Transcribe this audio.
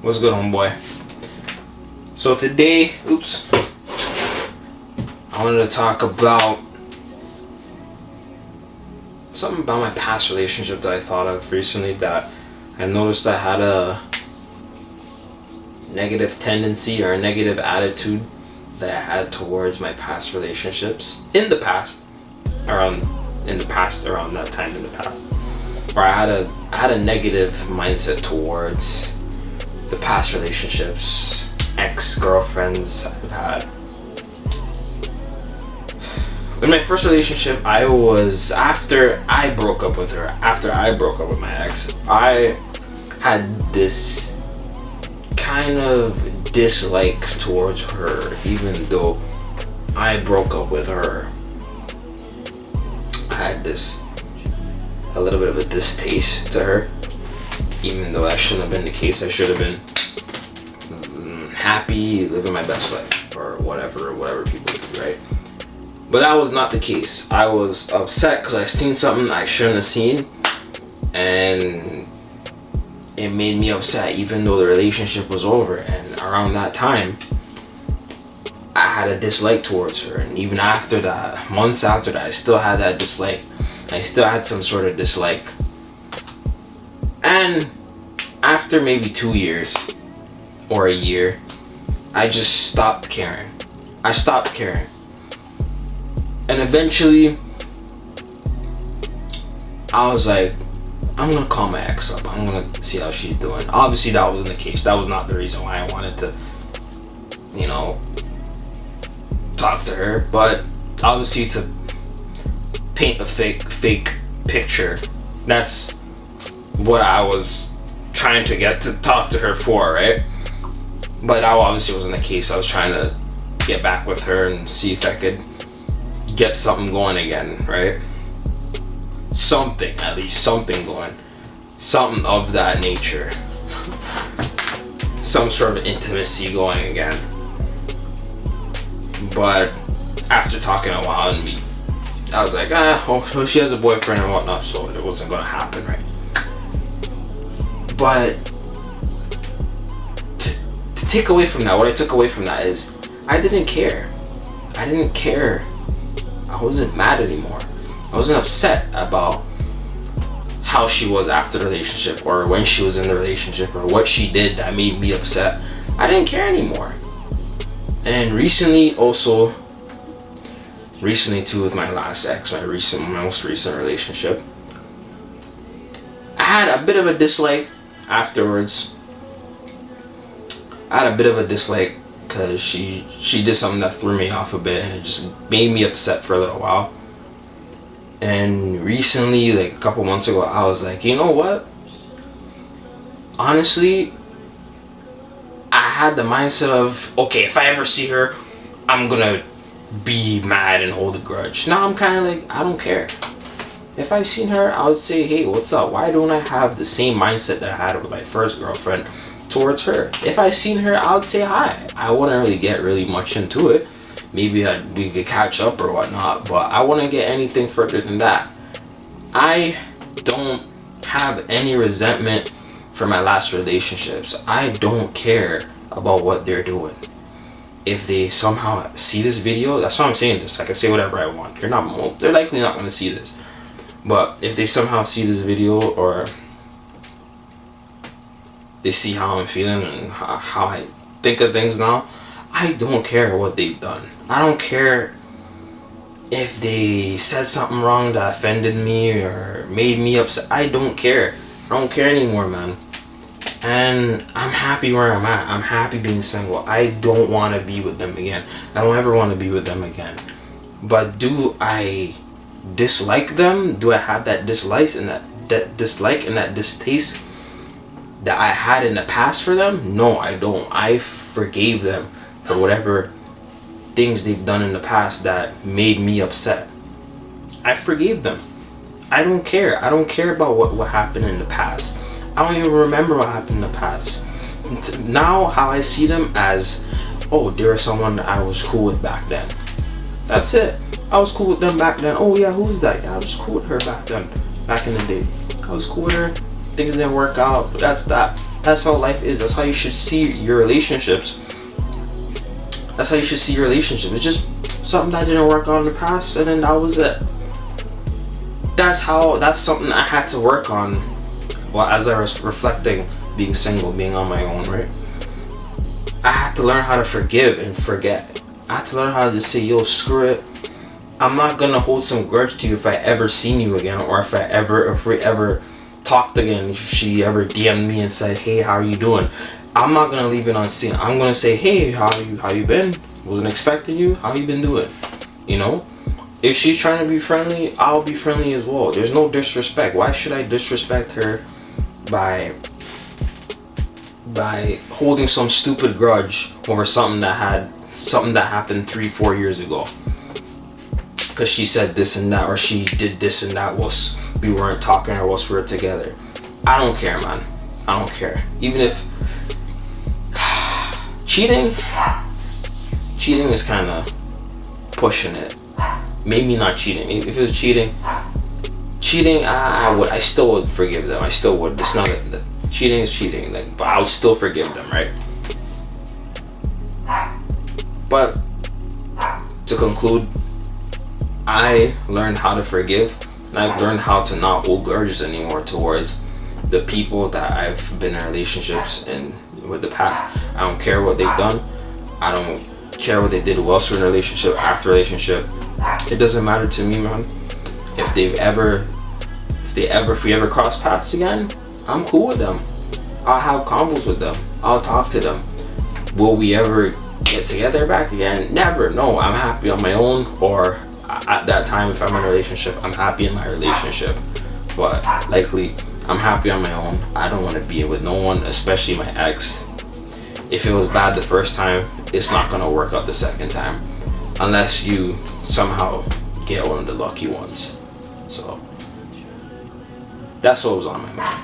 What's good, homeboy? So today, I wanted to talk about something about my past relationship that I thought of recently that I noticed I had a negative tendency or a negative attitude that I had towards my past relationships around that time in the past, where I had a negative mindset towards the past relationships, ex-girlfriends I've had. In my first relationship, after I broke up with my ex, I had this kind of dislike towards her, even though I broke up with her. I had a little bit of a distaste to her, even though that shouldn't have been the case. I should have been happy, living my best life, or whatever people do, right? But that was not the case. I was upset because I seen something I shouldn't have seen, and it made me upset even though the relationship was over. And around that time, I had a dislike towards her, and even after that, months after that, I still had that dislike. I still had some sort of dislike. And after maybe 2 years or a year, I just stopped caring. I stopped caring. And eventually, I was like, I'm gonna call my ex up. I'm gonna see how she's doing. Obviously, that wasn't the case. That was not the reason why I wanted to, talk to her. But obviously, to paint a fake picture, that's what I was trying to get to talk to her for, right? But that obviously wasn't the case. I was trying to get back with her and see if I could get something going again, right? At least something going. Something of that nature. Some sort of intimacy going again. But after talking a while, I was like, she has a boyfriend and whatnot, so it wasn't gonna happen, right? But to take away from that, what I took away from that is I didn't care. I wasn't mad anymore. I wasn't upset about how she was after the relationship, or when she was in the relationship, or what she did that made me upset. I didn't care anymore. And recently too, with my last ex, my most recent relationship, I had a bit of a dislike afterwards. I had a bit of a dislike because she did something that threw me off a bit, and it just made me upset for a little while. And recently, like a couple months ago, I was like, you know what? Honestly, I had the mindset of, okay, if I ever see her, I'm gonna be mad and hold a grudge. Now I'm kind of like, I don't care. If I seen her, I would say, hey, what's up? Why don't I have the same mindset that I had with my first girlfriend towards her? If I seen her, I would say hi. I wouldn't really get really much into it. Maybe we could catch up or whatnot, but I wouldn't get anything further than that. I don't have any resentment for my last relationships. I don't care about what they're doing. If they somehow see this video, that's why I'm saying this. I can say whatever I want. They're likely not going to see this. But if they somehow see this video, or they see how I'm feeling and how I think of things now, I don't care what they've done. I don't care if they said something wrong that offended me or made me upset. I don't care. I don't care anymore, man. And I'm happy where I'm at. I'm happy being single. I don't want to be with them again. I don't ever want to be with them again. But do I dislike them? Do I have that dislike and that distaste that I had in the past for them? No, I don't. I forgave them for whatever things they've done in the past that made me upset. I forgave them. I don't care. I don't care about what happened in the past. I don't even remember what happened in the past. Now, how I see them as, oh, they're someone that I was cool with back then. That's it. I was cool with them back then. Oh yeah, who's that? Yeah, I was cool with her back then. Back in the day, I was cool with her. Things didn't work out, but that's That's how life is. That's how you should see your relationships. That's how you should see your relationship. It's just something that didn't work out in the past, and then that was it. That's something I had to work on. Well, as I was reflecting, being single, being on my own, right? I had to learn how to forgive and forget. I had to learn how to just say, yo, screw it. I'm not gonna hold some grudge to you if I ever seen you again, or if we ever talked again. If she ever DM'd me and said, hey, how are you doing? I'm not gonna leave it unseen. I'm gonna say, hey, how you been? Wasn't expecting you. How you been doing? You know, if she's trying to be friendly, I'll be friendly as well. There's no disrespect. Why should I disrespect her by holding some stupid grudge over something that happened 3-4 years ago? Because she said this and that, or she did this and that whilst we weren't talking, or whilst we were together. I don't care, man. I don't care. Even if cheating is kind of pushing it. Maybe not cheating. If it was cheating, I still would forgive them. I still would. It's not that cheating is cheating, like, but I would still forgive them, right? But to conclude, I learned how to forgive, and I've learned how to not hold grudges anymore towards the people that I've been in relationships and with the past. I don't care what they've done. I don't care what they did whilst we're in a relationship, after relationship. It doesn't matter to me, man. If we ever cross paths again, I'm cool with them. I'll have convos with them. I'll talk to them. Will we ever get together back again? Never. No, I'm happy on my own, or at that time, if I'm in a relationship, I'm happy in my relationship. But likely, I'm happy on my own. I don't want to be with no one, especially my ex. If it was bad the first time, it's not going to work out the second time, unless you somehow get one of the lucky ones. So that's what was on my mind.